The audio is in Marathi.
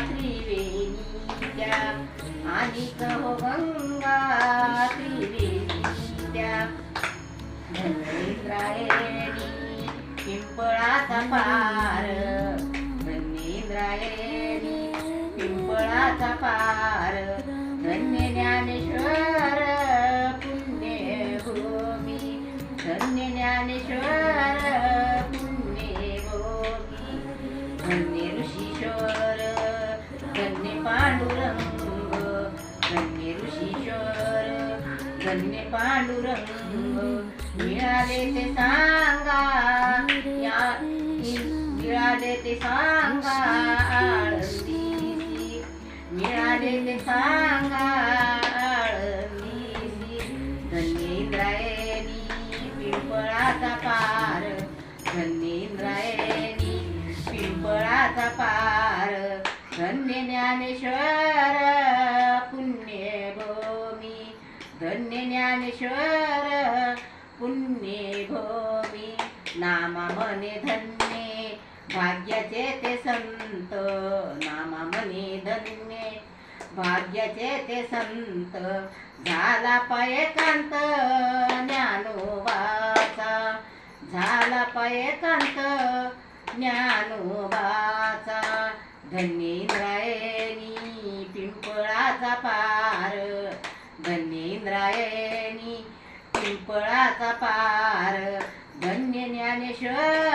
त्रिवेणी त्या आणि कहो गंगा त्रिवेणी त्या धन्येंद्रायणी पिंपळाचा पार धन्येंद्रायणी पिंपळाचा पार धन्य ज्ञानेश्वर पुण्यभूमी धन्य ज्ञानेश्वर पुण्यभूमी धन्य ऋषीश्वर धन्य पांडुरंग धन्य ऋषीश्वर धन्य पांडुरंग मिळाले ते सांगा मिळाले ते सांगा आळंदीसी मिळाले ते सांगा आळंदीसी धन्येंद्रायणी पिंपळाचा पार धन्येंद्रायणी पिंपळाचा पार धन्य ज्ञानेश्वर पुण्यभूमी धन्य ज्ञानेश्वर पुण्यभूमी नामा मने धन्य भाग्याचे ते संत नामा मने धन्य भाग्याचे ते संत झाला पायकांत ज्ञानोबाचा झाला पायकांत ज्ञानोबाचा धन्येंद्रायणी पिंपळाचा पार धन्येंद्रायणी पिंपळाचा पार धन्य ज्ञानेश्वर